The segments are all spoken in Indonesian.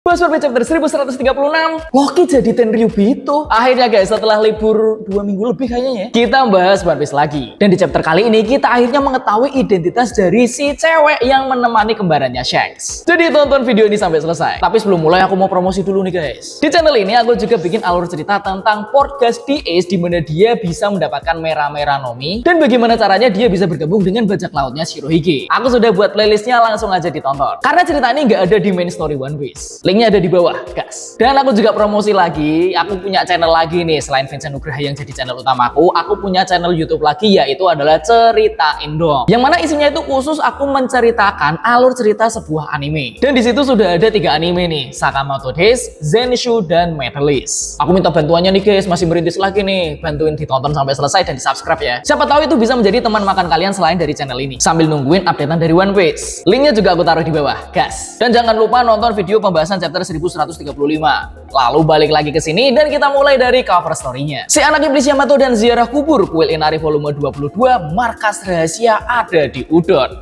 Buzzword chapter 1136, Loki jadi Tenryubito. Akhirnya guys, setelah libur 2 minggu lebih kayaknya ya, kita bahas One Piece lagi. Dan di chapter kali ini kita akhirnya mengetahui identitas dari si cewek yang menemani kembarannya Shanks. Jadi tonton video ini sampai selesai. Tapi sebelum mulai aku mau promosi dulu nih guys. Di channel ini aku juga bikin alur cerita tentang Portgas di Ace, di mana dia bisa mendapatkan merah-merah Nomi dan bagaimana caranya dia bisa bergabung dengan bajak lautnya Shirohige. Aku sudah buat playlistnya, langsung aja ditonton. Karena cerita ini nggak ada di main story One Piece. Linknya ada di bawah, guys. Dan aku juga promosi lagi, aku punya channel lagi nih. Selain Vincent Nugraha yang jadi channel utamaku, aku punya channel YouTube lagi, yaitu adalah Ceritain Dong. Yang mana isinya itu khusus aku menceritakan alur cerita sebuah anime. Dan di situ sudah ada 3 anime nih, Sakamoto Days, Zenshuu, dan Metalist. Aku minta bantuannya nih guys, masih merintis lagi nih. Bantuin ditonton sampai selesai dan di subscribe ya. Siapa tahu itu bisa menjadi teman makan kalian selain dari channel ini, sambil nungguin updatean dari One Piece. Linknya juga aku taruh di bawah, guys. Dan jangan lupa nonton video pembahasan chapter 1135. Lalu balik lagi ke sini dan kita mulai dari cover story-nya. Si anak iblis Yamato dan ziarah kubur, kuil Inari volume 22, markas rahasia ada di Udon.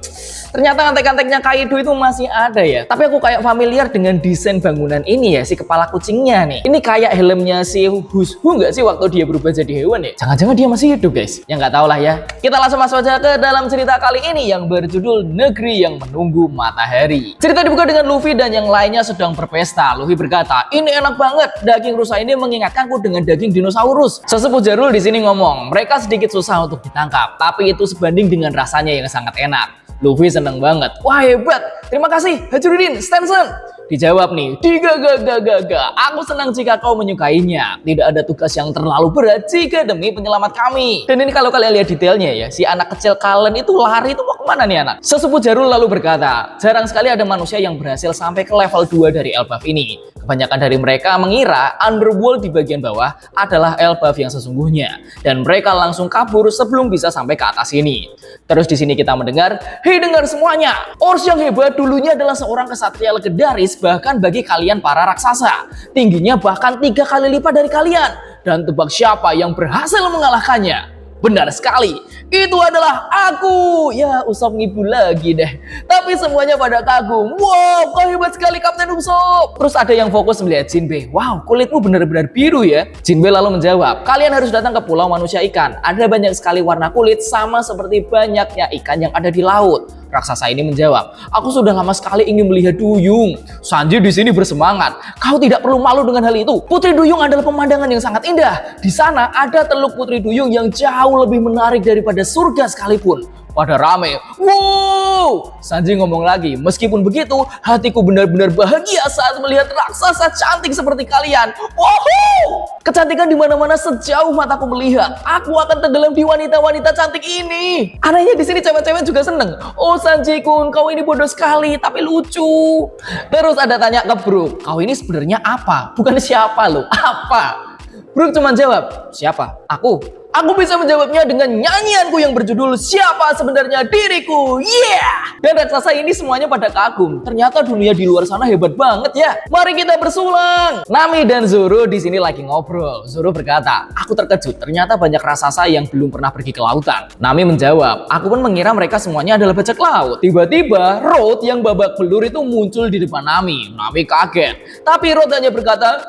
Ternyata antek-anteknya Kaido itu masih ada ya. Tapi aku kayak familiar dengan desain bangunan ini ya, si kepala kucingnya nih. Ini kayak helmnya si Hushu nggak sih waktu dia berubah jadi hewan ya? Jangan-jangan dia masih hidup guys. Ya nggak tahu lah ya. Kita langsung masuk aja ke dalam cerita kali ini yang berjudul Negeri yang Menunggu Matahari. Cerita dibuka dengan Luffy dan yang lainnya sedang berpesta. Luffy berkata, ini enak banget. Daging rusa ini mengingatkanku dengan daging dinosaurus. Sesepuh Jarul di sini ngomong, mereka sedikit susah untuk ditangkap, tapi itu sebanding dengan rasanya yang sangat enak. Luffy seneng banget. Wah hebat, terima kasih Hajuruddin Stenson. Dijawab nih, digaga. Aku senang jika kau menyukainya. Tidak ada tugas yang terlalu berat jika demi penyelamat kami. Dan ini kalau kalian lihat detailnya ya, si anak kecil Kalen itu lari itu mau kemana nih anak? Sesepuh Jarul lalu berkata, jarang sekali ada manusia yang berhasil sampai ke level 2 dari Elbaf ini. Kebanyakan dari mereka mengira Underworld di bagian bawah adalah Elbaf yang sesungguhnya. Dan mereka langsung kabur sebelum bisa sampai ke atas ini. Terus di sini kita mendengar, hei dengar semuanya, Ors yang hebat dulunya adalah seorang kesatria legendaris bahkan bagi kalian para raksasa. Tingginya bahkan 3 kali lipat dari kalian. Dan tebak siapa yang berhasil mengalahkannya? Benar sekali, itu adalah aku. Ya, Usopp ngibul lagi deh. Tapi semuanya pada kagum. Wow, kau hebat sekali Kapten Usopp. Terus ada yang fokus melihat Jinbe. Wow, kulitmu benar-benar biru ya. Jinbe lalu menjawab, kalian harus datang ke Pulau Manusia Ikan. Ada banyak sekali warna kulit sama seperti banyaknya ikan yang ada di laut. Raksasa ini menjawab, aku sudah lama sekali ingin melihat duyung. Sanji di sini bersemangat. Kau tidak perlu malu dengan hal itu. Putri Duyung adalah pemandangan yang sangat indah. Di sana ada teluk Putri Duyung yang jauh lebih menarik daripada surga sekalipun. Pada rame. Wow, Sanji ngomong lagi, meskipun begitu, hatiku benar-benar bahagia saat melihat raksasa cantik seperti kalian. Wow, kecantikan di mana-mana sejauh mataku melihat. Aku akan tenggelam di wanita-wanita cantik ini. Anehnya di sini cewek-cewek juga seneng. Oh Sanji-kun, kau ini bodoh sekali, tapi lucu. Terus ada tanya ke Brook, kau ini sebenarnya apa? Bukan siapa loh, apa? Brook cuma jawab, siapa? Aku. Aku bisa menjawabnya dengan nyanyianku yang berjudul Siapa Sebenarnya Diriku. Yeah! Dan raksasa ini semuanya pada kagum. Ternyata dunia di luar sana hebat banget ya. Mari kita bersulang. Nami dan Zoro di sini lagi ngobrol. Zoro berkata, aku terkejut. Ternyata banyak raksasa yang belum pernah pergi ke lautan. Nami menjawab, aku pun mengira mereka semuanya adalah bajak laut. Tiba-tiba Road yang babak belur itu muncul di depan Nami. Nami kaget. Tapi Road hanya berkata,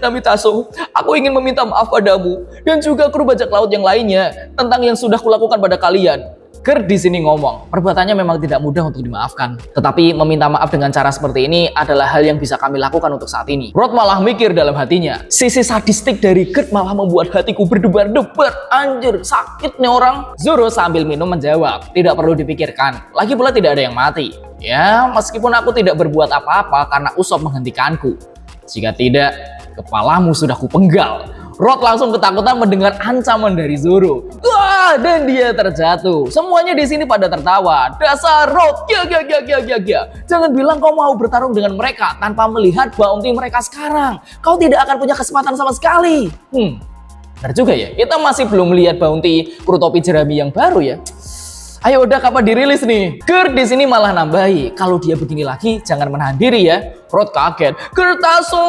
Namitaso, aku ingin meminta maaf padamu dan juga kru bajak laut yang lainnya tentang yang sudah kulakukan pada kalian. Ger di sini ngomong, perbuatannya memang tidak mudah untuk dimaafkan. Tetapi meminta maaf dengan cara seperti ini adalah hal yang bisa kami lakukan untuk saat ini. Rod malah mikir dalam hatinya, sisi sadistik dari Gert malah membuat hatiku berdebar-debar. Anjir, sakit nih orang. Zoro sambil minum menjawab, tidak perlu dipikirkan. Lagi pula tidak ada yang mati. Ya, meskipun aku tidak berbuat apa-apa karena Usopp menghentikanku. Jika tidak, kepalamu sudah kupenggal. Rod langsung ketakutan mendengar ancaman dari Zoro. Wah, dan dia terjatuh. Semuanya di sini pada tertawa. Dasar Rod, ya. Jangan bilang kau mau bertarung dengan mereka tanpa melihat bounty mereka sekarang. Kau tidak akan punya kesempatan sama sekali. Benar juga ya. Kita masih belum melihat bounty kru topi jerami yang baru ya. Ayo udah kapan dirilis nih? Gert di sini malah nambahi, kalau dia begini lagi jangan menahan diri ya. Rod kaget. Gertaso,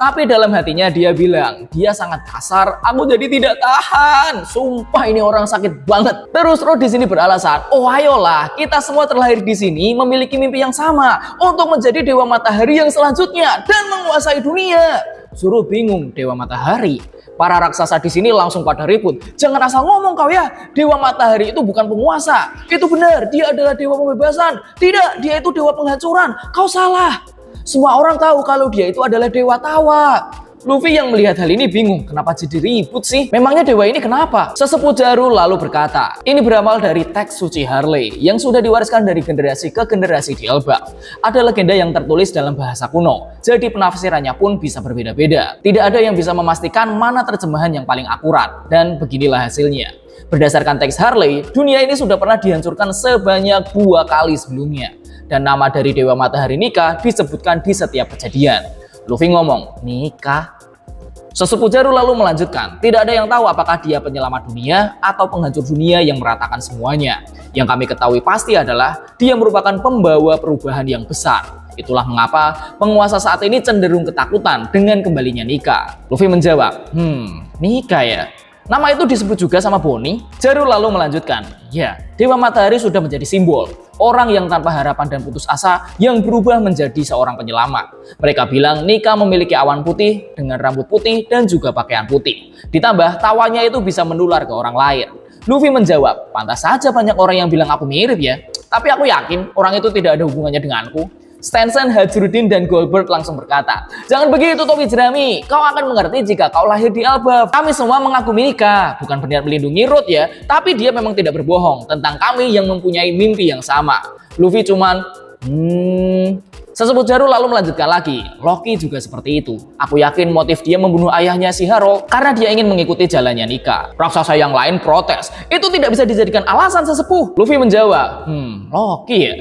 Tapi dalam hatinya dia bilang, dia sangat kasar, aku jadi tidak tahan. Sumpah ini orang sakit banget. Terus Ro di sini beralasan, oh ayolah, kita semua terlahir di sini memiliki mimpi yang sama untuk menjadi Dewa Matahari yang selanjutnya dan menguasai dunia. Zoro bingung, Dewa Matahari. Para raksasa di sini langsung pada ribut. Jangan asal ngomong kau ya. Dewa Matahari itu bukan penguasa. Itu benar, dia adalah dewa pembebasan. Tidak, dia itu dewa penghancuran. Kau salah. Semua orang tahu kalau dia itu adalah dewa tawa. Luffy yang melihat hal ini bingung, kenapa jadi ribut sih? Memangnya dewa ini kenapa? Sesepuh Jaru lalu berkata, ini berawal dari teks suci Harley yang sudah diwariskan dari generasi ke generasi di Elbaf. Ada legenda yang tertulis dalam bahasa kuno, jadi penafsirannya pun bisa berbeda-beda. Tidak ada yang bisa memastikan mana terjemahan yang paling akurat, dan beginilah hasilnya. Berdasarkan teks Harley, dunia ini sudah pernah dihancurkan sebanyak 2 kali sebelumnya. Dan nama dari Dewa Matahari Nika disebutkan di setiap kejadian. Luffy ngomong, Nika? Sesepuh Jaru lalu melanjutkan, tidak ada yang tahu apakah dia penyelamat dunia atau penghancur dunia yang meratakan semuanya. Yang kami ketahui pasti adalah dia merupakan pembawa perubahan yang besar. Itulah mengapa penguasa saat ini cenderung ketakutan dengan kembalinya Nika. Luffy menjawab, Nika ya? Nama itu disebut juga sama Bonnie. Jaru lalu melanjutkan, ya, Dewa Matahari sudah menjadi simbol. Orang yang tanpa harapan dan putus asa yang berubah menjadi seorang penyelamat. Mereka bilang Nika memiliki awan putih dengan rambut putih dan juga pakaian putih. Ditambah tawanya itu bisa menular ke orang lain. Luffy menjawab, pantas saja banyak orang yang bilang aku mirip ya. Tapi aku yakin orang itu tidak ada hubungannya denganku. Stanson, Hajruddin, dan Goldberg langsung berkata, jangan begitu Tobi Jerami, kau akan mengerti jika kau lahir di Elbaf. Kami semua mengagumi Nika, bukan berniat melindungi Road ya, tapi dia memang tidak berbohong tentang kami yang mempunyai mimpi yang sama. Luffy cuman, Sesepuh Jaru lalu melanjutkan lagi, Loki juga seperti itu. Aku yakin motif dia membunuh ayahnya si Harold karena dia ingin mengikuti jalannya Nika. Raksasa yang lain protes, itu tidak bisa dijadikan alasan sesepuh. Luffy menjawab, Loki ya?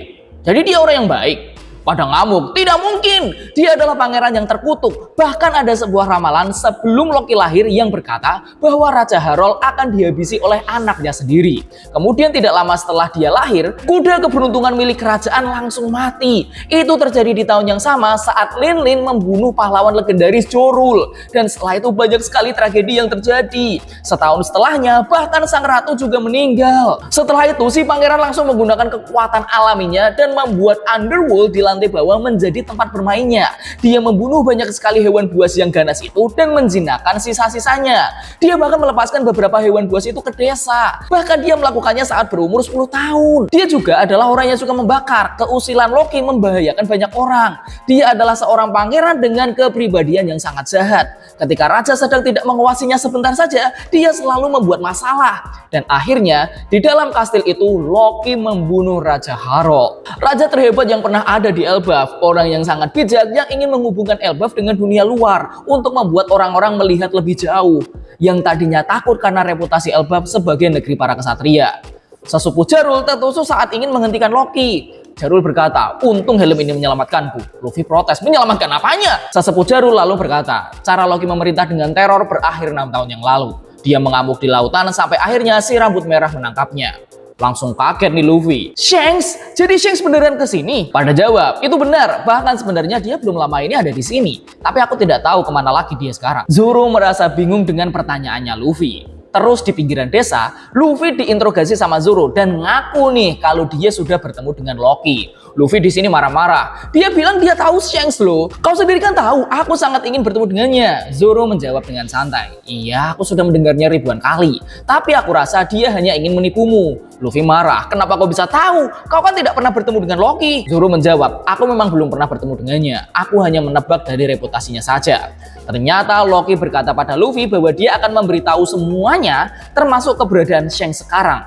Jadi dia orang yang baik? Pada ngamuk, tidak mungkin. Dia adalah pangeran yang terkutuk. Bahkan ada sebuah ramalan sebelum Loki lahir yang berkata bahwa Raja Harold akan dihabisi oleh anaknya sendiri. Kemudian tidak lama setelah dia lahir, kuda keberuntungan milik kerajaan langsung mati. Itu terjadi di tahun yang sama saat Lin Lin membunuh pahlawan legendaris Jorul. Dan setelah itu banyak sekali tragedi yang terjadi. Setahun setelahnya, bahkan sang ratu juga meninggal. Setelah itu, si pangeran langsung menggunakan kekuatan alaminya dan membuat Underworld di lantai bawah menjadi tempat bermainnya. Dia membunuh banyak sekali hewan buas yang ganas itu dan menjinakkan sisa-sisanya. Dia bahkan melepaskan beberapa hewan buas itu ke desa. Bahkan dia melakukannya saat berumur 10 tahun. Dia juga adalah orang yang suka membakar. Keusilan Loki membahayakan banyak orang. Dia adalah seorang pangeran dengan kepribadian yang sangat jahat. Ketika raja sedang tidak menguasainya sebentar saja, dia selalu membuat masalah. Dan akhirnya di dalam kastil itu Loki membunuh Raja Harold. Raja terhebat yang pernah ada di Elbaf, orang yang sangat bijak yang ingin menghubungkan Elbaf dengan dunia luar untuk membuat orang-orang melihat lebih jauh, yang tadinya takut karena reputasi Elbaf sebagai negeri para kesatria. Sesepuh Jarul tertusuk saat ingin menghentikan Loki. Jarul berkata, untung helm ini menyelamatkanku. Luffy protes, menyelamatkan apanya? Sesepuh Jarul lalu berkata, cara Loki memerintah dengan teror berakhir 6 tahun yang lalu. Dia mengamuk di lautan sampai akhirnya si rambut merah menangkapnya. Langsung kaget nih Luffy. Shanks? Jadi Shanks beneran kesini? Pada jawab, itu benar. Bahkan sebenarnya dia belum lama ini ada di sini. Tapi aku tidak tahu kemana lagi dia sekarang. Zoro merasa bingung dengan pertanyaannya Luffy. Terus di pinggiran desa, Luffy diinterogasi sama Zoro dan ngaku nih kalau dia sudah bertemu dengan Loki. Luffy di sini marah-marah. Dia bilang dia tahu Shanks loh. Kau sendiri kan tahu, aku sangat ingin bertemu dengannya. Zoro menjawab dengan santai. Iya, aku sudah mendengarnya ribuan kali. Tapi aku rasa dia hanya ingin menipumu. Luffy marah. Kenapa kau bisa tahu? Kau kan tidak pernah bertemu dengan Loki. Zoro menjawab, aku memang belum pernah bertemu dengannya. Aku hanya menebak dari reputasinya saja. Ternyata Loki berkata pada Luffy bahwa dia akan memberitahu semuanya, termasuk keberadaan Shanks sekarang.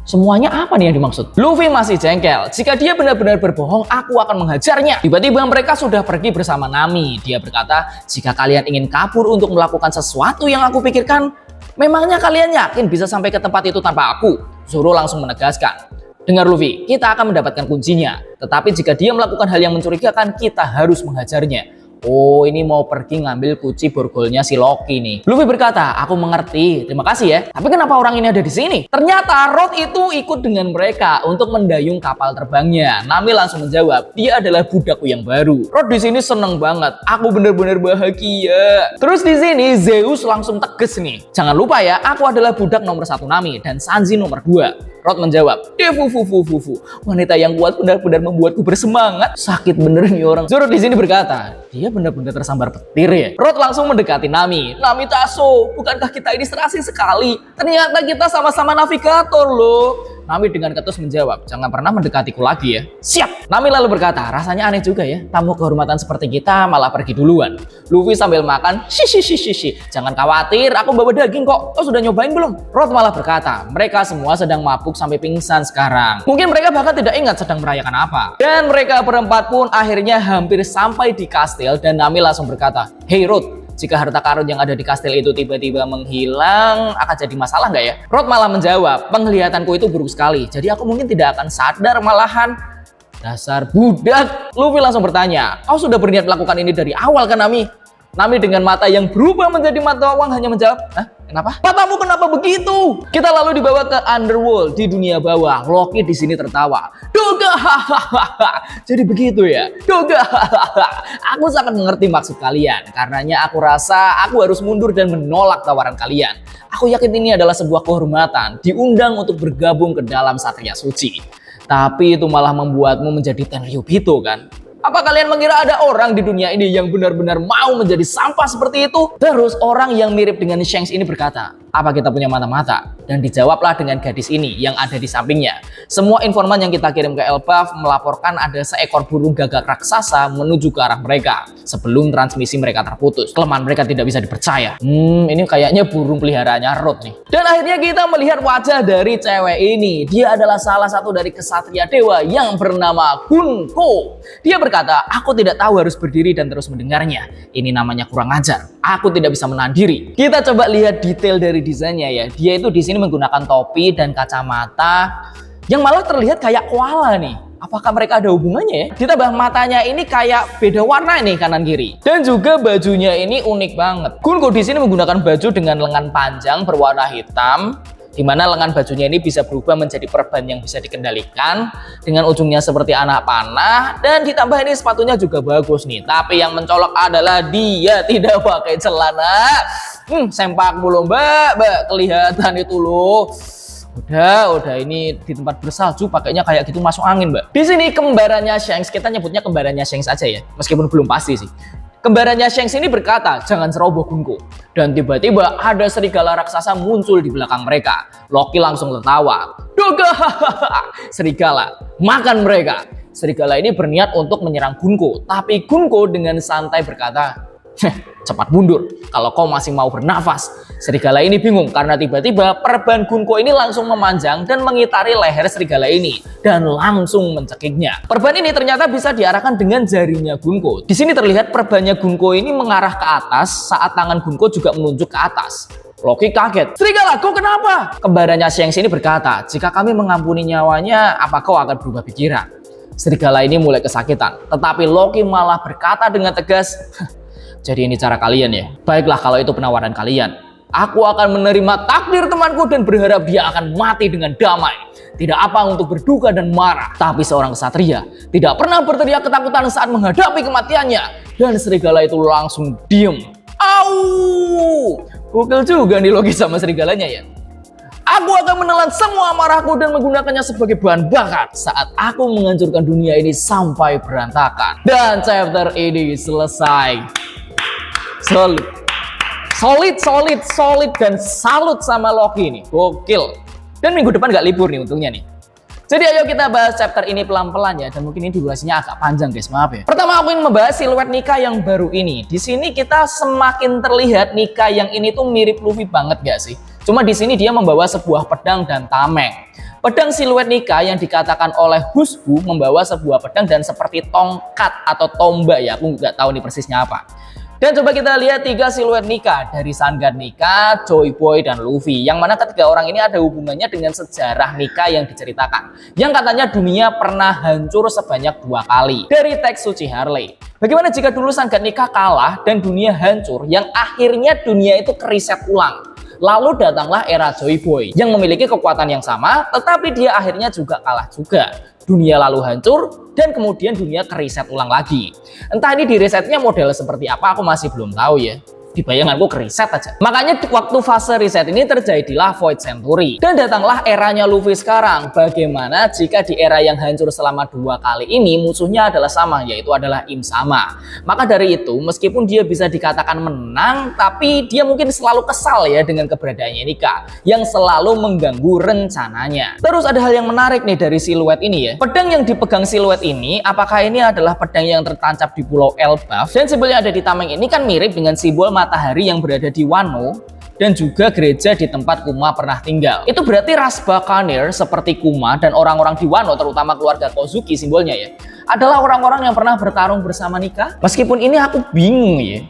Semuanya apa nih yang dimaksud? Luffy masih jengkel. Jika dia benar-benar berbohong, aku akan menghajarnya. Tiba-tiba mereka sudah pergi bersama Nami. Dia berkata, jika kalian ingin kabur untuk melakukan sesuatu yang aku pikirkan, memangnya kalian yakin bisa sampai ke tempat itu tanpa aku? Zoro langsung menegaskan. Dengar Luffy, kita akan mendapatkan kuncinya. Tetapi jika dia melakukan hal yang mencurigakan, kita harus menghajarnya. Oh, ini mau pergi ngambil kunci borgolnya si Loki nih. Luffy berkata, aku mengerti, terima kasih ya. Tapi kenapa orang ini ada di sini? Ternyata Rod itu ikut dengan mereka untuk mendayung kapal terbangnya. Nami langsung menjawab, dia adalah budakku yang baru. Rod di sini seneng banget, aku bener-bener bahagia. Terus di sini Zeus langsung tegas nih. Jangan lupa ya, aku adalah budak nomor 1 Nami dan Sanji nomor 2. Rod menjawab, Defufufufufu, wanita yang kuat benar-benar membuatku bersemangat. Sakit bener nih orang. Zoro di sini berkata, dia benar-benar tersambar petir ya. Rod langsung mendekati Nami. Nami Taso, bukankah kita ini serasi sekali? Ternyata kita sama-sama navigator loh. Nami dengan ketus menjawab, jangan pernah mendekatiku lagi ya. Siap. Nami lalu berkata, rasanya aneh juga ya, tamu kehormatan seperti kita malah pergi duluan. Luffy sambil makan, shishi. Jangan khawatir, aku bawa daging kok. Kau sudah nyobain belum? Rod malah berkata, mereka semua sedang mabuk sampai pingsan sekarang. Mungkin mereka bahkan tidak ingat sedang merayakan apa. Dan mereka berempat pun akhirnya hampir sampai di kastil dan Nami langsung berkata, hey Rod, jika harta karun yang ada di kastil itu tiba-tiba menghilang, akan jadi masalah nggak ya? Rod malah menjawab, penglihatanku itu buruk sekali, jadi aku mungkin tidak akan sadar malahan. Dasar budak. Luffy langsung bertanya, kau sudah berniat melakukan ini dari awal kan Nami? Nami dengan mata yang berubah menjadi mata uang hanya menjawab, hah? Kenapa? Matamu kenapa begitu? Kita lalu dibawa ke underworld di dunia bawah. Loki di sini tertawa. Doga, hahaha. Jadi begitu ya? Doga, hahaha. Aku sangat mengerti maksud kalian. Karenanya aku rasa aku harus mundur dan menolak tawaran kalian. Aku yakin ini adalah sebuah kehormatan. Diundang untuk bergabung ke dalam Satria Suci. Tapi itu malah membuatmu menjadi Tenryubito kan? Apa kalian mengira ada orang di dunia ini yang benar-benar mau menjadi sampah seperti itu? Terus orang yang mirip dengan Shanks ini berkata, apa kita punya mata-mata? Dan dijawablah dengan gadis ini yang ada di sampingnya. Semua informan yang kita kirim ke Elbaf melaporkan ada seekor burung gagak raksasa menuju ke arah mereka sebelum transmisi mereka terputus. Kelemahan mereka tidak bisa dipercaya. Ini kayaknya burung peliharaannya Rod nih. Dan akhirnya kita melihat wajah dari cewek ini. Dia adalah salah satu dari kesatria dewa yang bernama Gunko. Dia berkata, aku tidak tahu harus berdiri dan terus mendengarnya. Ini namanya kurang ajar. Aku tidak bisa menahan diri. Kita coba lihat detail dari desainnya ya. Dia itu di sini menggunakan topi dan kacamata yang malah terlihat kayak koala nih. Apakah mereka ada hubungannya ya? Ditambah matanya ini kayak beda warna nih kanan kiri. Dan juga bajunya ini unik banget. Gunko di sini menggunakan baju dengan lengan panjang berwarna hitam, di mana lengan bajunya ini bisa berubah menjadi perban yang bisa dikendalikan dengan ujungnya seperti anak panah, dan ditambah ini sepatunya juga bagus nih. Tapi yang mencolok adalah dia tidak pakai celana. Sempak mulu mbak, kelihatan itu loh. Udah ini di tempat bersalju pakainya kayak gitu masuk angin mbak. Di sini kembarannya Shanks, kita nyebutnya kembarannya Shanks aja ya, meskipun belum pasti sih. Kembarannya Shanks ini berkata, jangan ceroboh Gunko. Dan tiba-tiba ada serigala raksasa muncul di belakang mereka. Loki langsung tertawa. Doga, serigala, makan mereka. Serigala ini berniat untuk menyerang Gunko. Tapi Gunko dengan santai berkata, cepat mundur kalau kau masih mau bernafas. Serigala ini bingung karena tiba-tiba perban Gunko ini langsung memanjang dan mengitari leher serigala ini dan langsung mencekiknya. Perban ini ternyata bisa diarahkan dengan jarinya Gunko. Di sini terlihat perbannya Gunko ini mengarah ke atas saat tangan Gunko juga menunjuk ke atas. Loki kaget. Serigala, kau kenapa? Kembarannya Shanks ini berkata, jika kami mengampuni nyawanya, apa kau akan berubah pikiran? Serigala ini mulai kesakitan, tetapi Loki malah berkata dengan tegas, jadi ini cara kalian ya? Baiklah kalau itu penawaran kalian. Aku akan menerima takdir temanku dan berharap dia akan mati dengan damai. Tidak apa untuk berduka dan marah. Tapi seorang ksatria tidak pernah berteriak ketakutan saat menghadapi kematiannya. Dan serigala itu langsung diem. Au! Gokil juga nih Loki sama serigalanya ya. Aku akan menelan semua amarahku dan menggunakannya sebagai bahan bakar saat aku menghancurkan dunia ini sampai berantakan. Dan chapter ini selesai. Solid dan salut sama Loki nih, gokil. Dan minggu depan nggak libur nih untungnya nih. Jadi ayo kita bahas chapter ini pelan-pelan ya, dan mungkin ini durasinya agak panjang guys, maaf ya. Pertama aku ingin membahas siluet Nika yang baru ini. Di sini kita semakin terlihat Nika yang ini tuh mirip Luffy banget gak sih? Cuma di sini dia membawa sebuah pedang dan tameng. Pedang siluet Nika yang dikatakan oleh Husbu membawa sebuah pedang dan seperti tongkat atau tombak ya, aku nggak tahu nih persisnya apa. Dan coba kita lihat 3 siluet Nika dari Sun God Nika, Joy Boy, dan Luffy. Yang mana ketiga orang ini ada hubungannya dengan sejarah Nika yang diceritakan. Yang katanya dunia pernah hancur sebanyak 2 kali. Dari teks suci Harley. Bagaimana jika dulu Sun God Nika kalah dan dunia hancur, yang akhirnya dunia itu keriset ulang. Lalu datanglah era Joy Boy yang memiliki kekuatan yang sama, tetapi dia akhirnya juga kalah juga. Dunia lalu hancur dan kemudian dunia keriset ulang lagi. Entah ini di resetnya model seperti apa, aku masih belum tahu ya. Di bayanganku keriset aja. Makanya waktu fase reset ini terjadilah Void Century. Dan datanglah eranya Luffy sekarang. Bagaimana jika di era yang hancur selama 2 kali ini musuhnya adalah sama, yaitu adalah Im Sama. Maka dari itu meskipun dia bisa dikatakan menang, tapi dia mungkin selalu kesal ya dengan keberadaannya Nika yang selalu mengganggu rencananya. Terus ada hal yang menarik nih dari siluet ini ya. Pedang yang dipegang siluet ini, apakah ini adalah pedang yang tertancap di Pulau Elbaf? Dan simbol yang ada di tameng ini kan mirip dengan simbol matahari yang berada di Wano dan juga gereja di tempat Kuma pernah tinggal. Itu berarti ras Buccaneer seperti Kuma dan orang-orang di Wano, terutama keluarga Kozuki simbolnya ya, adalah orang-orang yang pernah bertarung bersama Nika. Meskipun ini aku bingung ya.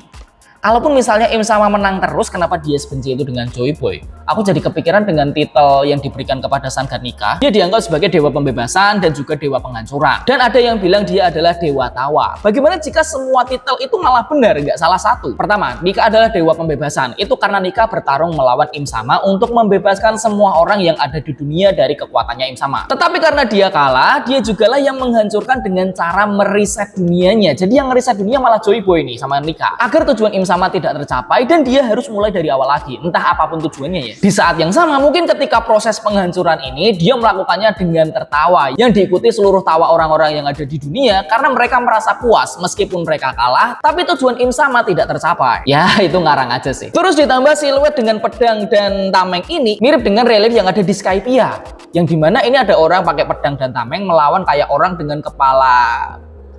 Kalaupun misalnya Im Sama menang terus, kenapa dia sebenci itu dengan Joy Boy? Aku jadi kepikiran dengan titel yang diberikan kepada Sun God Nika. Dia dianggap sebagai dewa pembebasan dan juga dewa penghancuran. Dan ada yang bilang dia adalah dewa tawa. Bagaimana jika semua titel itu malah benar, nggak salah satu? Pertama, Nika adalah dewa pembebasan. Itu karena Nika bertarung melawan Im Sama untuk membebaskan semua orang yang ada di dunia dari kekuatannya Im Sama. Tetapi karena dia kalah, dia jugalah yang menghancurkan dengan cara meriset dunianya. Jadi yang meriset dunia malah Joy Boy nih sama Nika. Agar tujuan Im Sama tidak tercapai dan dia harus mulai dari awal lagi. Entah apapun tujuannya ya. Di saat yang sama mungkin ketika proses penghancuran ini dia melakukannya dengan tertawa yang diikuti seluruh tawa orang-orang yang ada di dunia karena mereka merasa puas meskipun mereka kalah, tapi tujuan Im Sama tidak tercapai. Ya itu ngarang aja sih. Terus ditambah siluet dengan pedang dan tameng ini mirip dengan relief yang ada di Skypiea, yang dimana ini ada orang pakai pedang dan tameng melawan kayak orang dengan kepala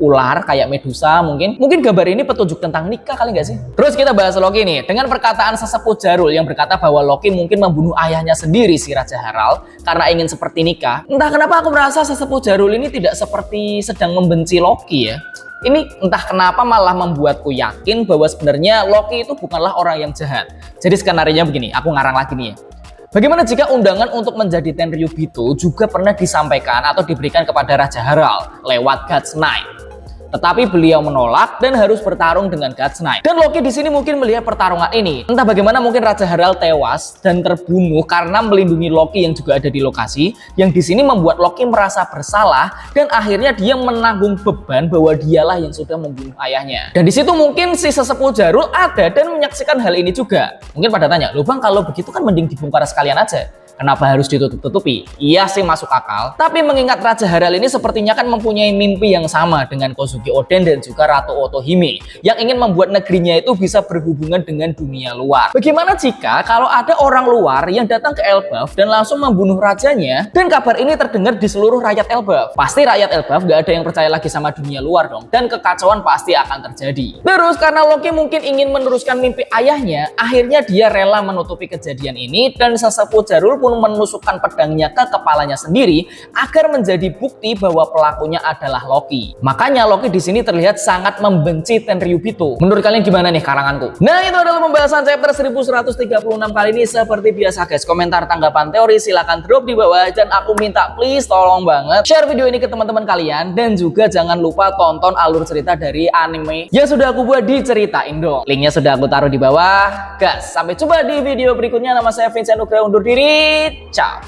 ular kayak Medusa. Mungkin gambar ini petunjuk tentang Nika kali nggak sih? Terus kita bahas Loki nih dengan perkataan sesepuh Jarul yang berkata bahwa Loki mungkin membunuh ayahnya sendiri si Raja Harald karena ingin seperti Nika. Entah kenapa aku merasa sesepuh Jarul ini tidak seperti sedang membenci Loki ya. Ini entah kenapa malah membuatku yakin bahwa sebenarnya Loki itu bukanlah orang yang jahat. Jadi skenario-nya begini, aku ngarang lagi nih ya. Bagaimana jika undangan untuk menjadi Tenryubito juga pernah disampaikan atau diberikan kepada Raja Harald lewat God's Knight? Tetapi beliau menolak dan harus bertarung dengan God's Knight. Dan Loki di sini mungkin melihat pertarungan ini. Entah bagaimana mungkin Raja Harald tewas dan terbunuh karena melindungi Loki yang juga ada di lokasi. Yang di sini membuat Loki merasa bersalah dan akhirnya dia menanggung beban bahwa dialah yang sudah membunuh ayahnya. Dan di situ mungkin si sesepuh Jarul ada dan menyaksikan hal ini juga. Mungkin pada tanya, "Loh Bang, kalau begitu kan mending dibongkar sekalian aja. Kenapa harus ditutup-tutupi?" Iya sih masuk akal. Tapi mengingat Raja Harald ini sepertinya kan mempunyai mimpi yang sama dengan Kozuki Oden dan juga Ratu Otohime yang ingin membuat negerinya itu bisa berhubungan dengan dunia luar. Bagaimana jika kalau ada orang luar yang datang ke Elbaf dan langsung membunuh rajanya dan kabar ini terdengar di seluruh rakyat Elbaf? Pasti rakyat Elbaf gak ada yang percaya lagi sama dunia luar dong, dan kekacauan pasti akan terjadi. Terus karena Loki mungkin ingin meneruskan mimpi ayahnya, akhirnya dia rela menutupi kejadian ini dan sesepuh Jarul pun menusukkan pedangnya ke kepalanya sendiri agar menjadi bukti bahwa pelakunya adalah Loki. Makanya Loki di sini terlihat sangat membenci Tenryubito. Menurut kalian gimana nih karanganku? Nah, itu adalah pembahasan chapter 1136 kali ini. Seperti biasa guys, komentar tanggapan teori silahkan drop di bawah dan aku minta please tolong banget share video ini ke teman-teman kalian dan juga jangan lupa tonton alur cerita dari anime yang sudah aku buat di Cerita Indo. Linknya sudah aku taruh di bawah. Guys, sampai jumpa di video berikutnya. Nama saya Vincent Nugra undur diri. Ciao.